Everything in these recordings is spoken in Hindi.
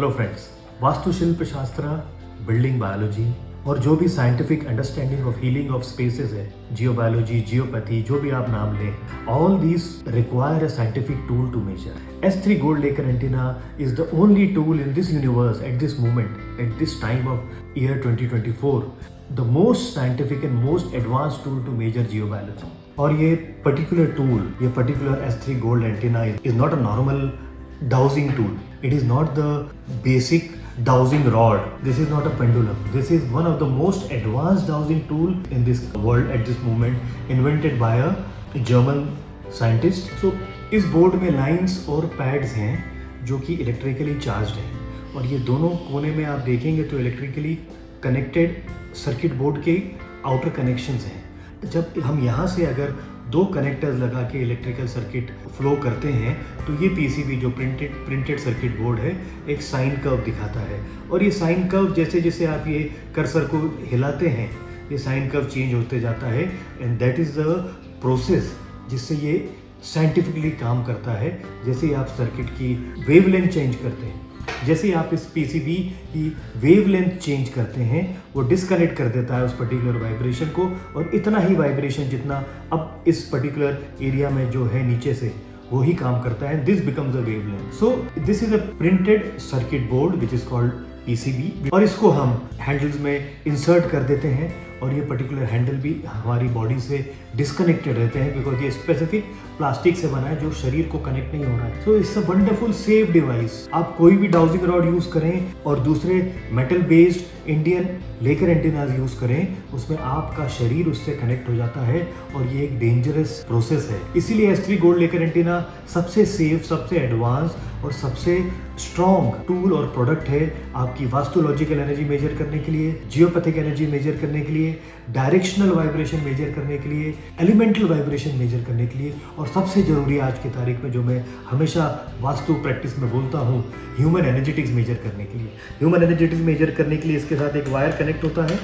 हेलो फ्रेंड्स, वास्तुशिल्प शास्त्र, बिल्डिंग बायोलॉजी और जो भी scientific understanding of healing of spaces है, जियोबायोलॉजी, जियोपैथी, जो भी आप नाम लें, all these require a scientific tool to measure. S3 gold Lecher antenna is the only tool in this universe at this moment, at this time of year 2024, the most scientific and most advance tool to measure geobiology. और ये पर्टिकुलर टूल, ये particular S3 gold antenna is not a normal dowsing tool. It is not the basic dowsing rod. This is not a pendulum. This is one of the most advanced dowsing tool in this world at this moment, invented by a German scientist. So इस बोर्ड में लाइंस और पैड्स हैं जो कि इलेक्ट्रिकली चार्ज्ड हैं, और ये दोनों कोने में आप देखेंगे तो इलेक्ट्रिकली कनेक्टेड सर्किट बोर्ड के आउटर कनेक्शंस हैं। जब हम यहाँ से अगर दो कनेक्टर्स लगा के इलेक्ट्रिकल सर्किट फ्लो करते हैं तो ये पीसीबी जो प्रिंटेड सर्किट बोर्ड है एक साइन कर्व दिखाता है, और ये साइन कर्व जैसे जैसे आप ये कर्सर को हिलाते हैं ये साइन कर्व चेंज होते जाता है, and that is the process जिससे ये साइंटिफिकली काम करता है। जैसे ही आप सर्किट की वेवलेंथ चेंज करते हैं, जैसे आप इस पीसीबी की वेवलेंथ चेंज करते हैं, वो डिस्कनेक्ट कर देता है उस पर्टिकुलर वाइब्रेशन को, और इतना ही वाइब्रेशन जितना अब इस पर्टिकुलर एरिया में जो है नीचे से वो ही काम करता है। This becomes a wavelength. So this is a printed circuit board which is called PCB, और इसको हम हैंडल्स में इंसर्ट कर देते हैं, और ये पर्टिकुलर हैंडल भी हमारी बॉडी से डिस्कनेक्टेड रहते हैं बिकॉज ये स्पेसिफिक प्लास्टिक से बना है जो शरीर को कनेक्ट नहीं हो रहा है। So it's a wonderful safe device. आप कोई भी डाउजिंग रॉड यूज करें और दूसरे मेटल बेस्ड इंडियन लेकर एंटीनाज यूज करें, उसमें आपका शरीर उससे कनेक्ट हो जाता है, और ये एक डेंजरस प्रोसेस है। इसीलिए S3 गोल्ड लेकर एंटीना सबसे सेफ, सबसे एडवांस और सबसे स्ट्रॉन्ग टूल और प्रोडक्ट है आपकी वास्तुलॉजिकल एनर्जी मेजर करने के लिए, जियोपैथिक एनर्जी मेजर करने के लिए, डायरेक्शनल वाइब्रेशन मेजर करने के लिए, एलिमेंटल वाइब्रेशन मेजर करने के लिए, और सबसे जरूरी आज की तारीख में जो मैं हमेशा वास्तु प्रैक्टिस में बोलता हूँ, ह्यूमन एनर्जेटिक्स मेजर करने के लिए। ह्यूमन एनर्जेटिक्स मेजर करने के लिए इसके साथ एक वायर कनेक्ट होता है,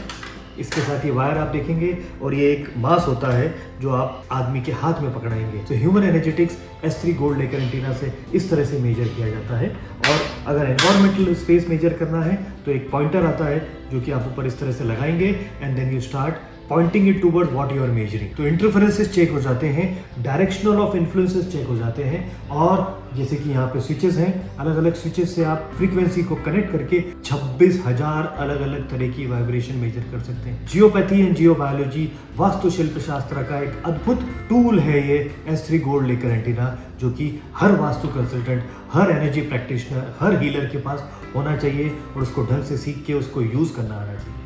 इसके साथ ये वायर आप देखेंगे, और ये एक मास होता है जो आप आदमी के हाथ में पकड़ाएंगे। तो human energetics S3 gold Lecher antenna से इस तरह से मेजर किया जाता है। और अगर एनवायरमेंटल स्पेस मेजर करना है तो एक पॉइंटर आता है जो कि आप ऊपर इस तरह से लगाएंगे, and then you start pointing it toward what you are measuring. तो इंटरफेरेंसेस चेक हो जाते हैं, डायरेक्शनल ऑफ इन्फ्लुएंसेस चेक हो जाते हैं, और जैसे कि यहाँ पे स्विचेस हैं, अलग अलग स्विचेस से आप फ्रीक्वेंसी को कनेक्ट करके 26,000 अलग अलग तरह की वाइब्रेशन मेजर कर सकते हैं। जियोपैथी एंड जियोबायोलॉजी, वास्तुशिल्प शास्त्र का एक अद्भुत टूल है ये S3 गोल्ड लेकर एंटीना, जो कि हर वास्तु कंसल्टेंट, हर एनर्जी प्रैक्टिशनर, हर हीलर के पास होना चाहिए, और उसको ढंग से सीख के उसको यूज करना आना चाहिए।